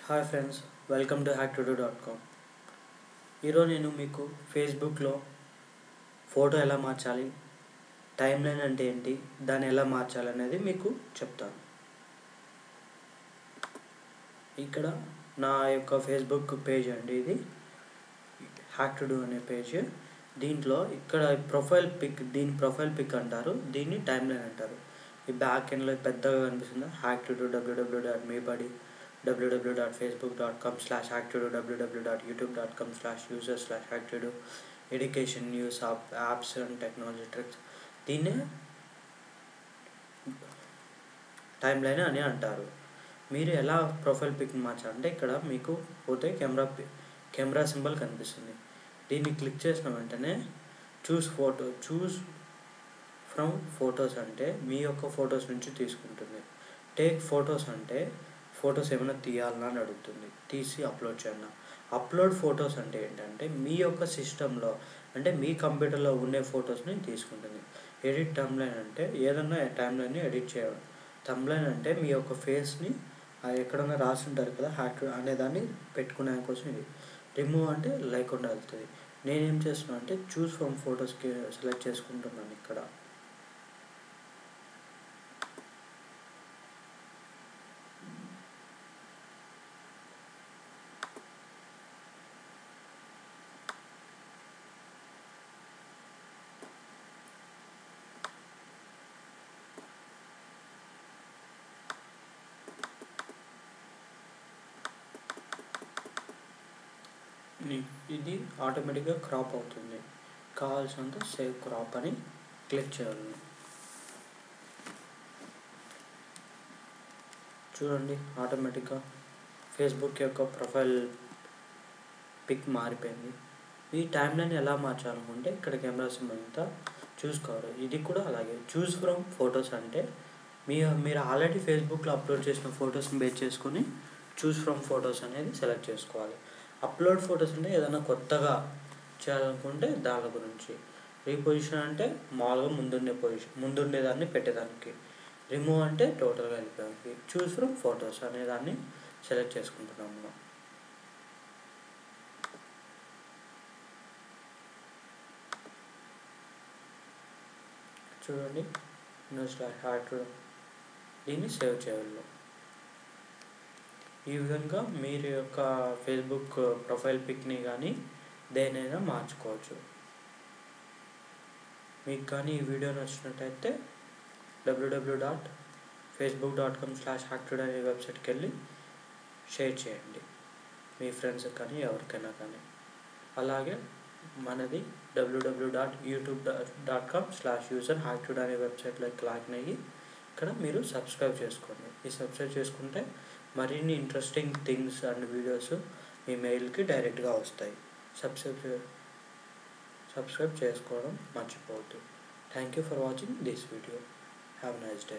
Hi friends, welcome to hacktodo.com. ఈరోజు నేను మీకు ఫేస్బుక్లో ఫోటో ఎలా మార్చాలి, టైమ్ లైన్ అంటే ఏంటి, దాన్ని ఎలా మార్చాలి అనేది మీకు చెప్తాను. ఇక్కడ నా యొక్క ఫేస్బుక్ పేజ్ అండి, ఇది hacktodo అనే పేజ్. దీంట్లో ఇక్కడ దీని ప్రొఫైల్ పిక్ అంటారు, దీన్ని టైమ్ లైన్ అంటారు. ఈ బ్యాక్ ఎండ్లో పెద్దగా కనిపిస్తుంది hacktodo www.mebuddy www.facebook.com/hacktodo www.youtube.com/user/hacktodo education news apps and technology tricks. దీన్నే టైమ్ లైన్ అని అంటారు. మీరు ఎలా ప్రొఫైల్ పిక్ మార్చాలంటే ఇక్కడ మీకు పోతే కెమెరా సింబల్ కనిపిస్తుంది. దీన్ని క్లిక్ చేసిన వెంటనే చూస్ ఫ్రమ్ ఫొటోస్ అంటే మీ యొక్క ఫొటోస్ నుంచి తీసుకుంటుంది. టేక్ ఫొటోస్ అంటే ఫొటోస్ ఏమైనా తీయాలన్నా అని అడుగుతుంది, తీసి అప్లోడ్ చేయాలన్నా. అప్లోడ్ ఫొటోస్ అంటే ఏంటంటే మీ యొక్క సిస్టంలో అంటే మీ కంప్యూటర్లో ఉండే ఫొటోస్ని తీసుకుంటుంది. ఎడిట్ టైమ్లైన్ అంటే ఏదన్నా టైమ్లైన్ని ఎడిట్ చేయడం. టైమ్లైన్ అంటే మీ యొక్క ఫేస్ని ఎక్కడన్నా రాసి ఉంటారు కదా హ్యాక్ అనేదాన్ని పెట్టుకునే కోసం ఇది. రిమూవ్ అంటే లేకుండా వెళ్తుంది. నేనేం చేస్తున్నాను అంటే చూస్ ఫ్రమ్ ఫొటోస్కి సెలెక్ట్ చేసుకుంటున్నాను. ఇక్కడ ఇది ఆటోమేటిక్గా క్రాప్ అవుతుంది. కావాల్సినంత సేవ్ క్రాప్ అని క్లిక్ చేయాలి. చూడండి, ఆటోమేటిక్గా ఫేస్బుక్ యొక్క ప్రొఫైల్ పిక్ మారిపోయింది. ఈ టైమ్లైన్ ఎలా మార్చాలనుకుంటే ఇక్కడ కెమెరా సింబల్ అంతా చూసుకోవాలి. ఇది కూడా అలాగే చూస్ ఫ్రమ్ ఫొటోస్ అంటే మీరు ఆల్రెడీ ఫేస్బుక్లో అప్లోడ్ చేసిన ఫొటోస్ని బేస్ చేసుకొని చూస్ ఫ్రమ్ ఫొటోస్ అనేది సెలెక్ట్ చేసుకోవాలి. అప్లోడ్ ఫొటోస్ అంటే ఏదైనా కొత్తగా చేయాలనుకుంటే దాని గురించి. రీపొజిషన్ అంటే మామూలుగా ముందుండేదాన్ని పెట్టేదానికి. రిమూవ్ అంటే టోటల్గా వెళ్ళిపోయానికి. చూస్ ఫ్రమ్ ఫొటోస్ అనేదాన్ని సెలెక్ట్ చేసుకుంటున్నాం మనం. చూడండి, దీన్ని సేవ్ చేయాలి. ఈ విధంగా మీరు యొక్క ఫేస్బుక్ ప్రొఫైల్ పిక్ని కానీ దేనైనా మార్చుకోవచ్చు. మీకు కానీ ఈ వీడియో నచ్చినట్టయితే www.facebook.com/hacktodo అనే వెబ్సైట్కి వెళ్ళి షేర్ చేయండి మీ ఫ్రెండ్స్కి కానీ ఎవరికైనా కానీ. అలాగే మనది www.youtube.com/user/hacktodo అనే వెబ్సైట్లోకి లాగిన్ అయ్యి ఇక్కడ మీరు సబ్స్క్రైబ్ చేసుకోండి. ఈ సబ్స్క్రైబ్ చేసుకుంటే మరిన్ని ఇంట్రెస్టింగ్ థింగ్స్ అండ్ వీడియోస్ మీ మెయిల్కి డైరెక్ట్గా వస్తాయి. సబ్స్క్రైబ్ చేసుకోవడం మర్చిపోవద్దు. Thank you for watching this video. Have a nice day.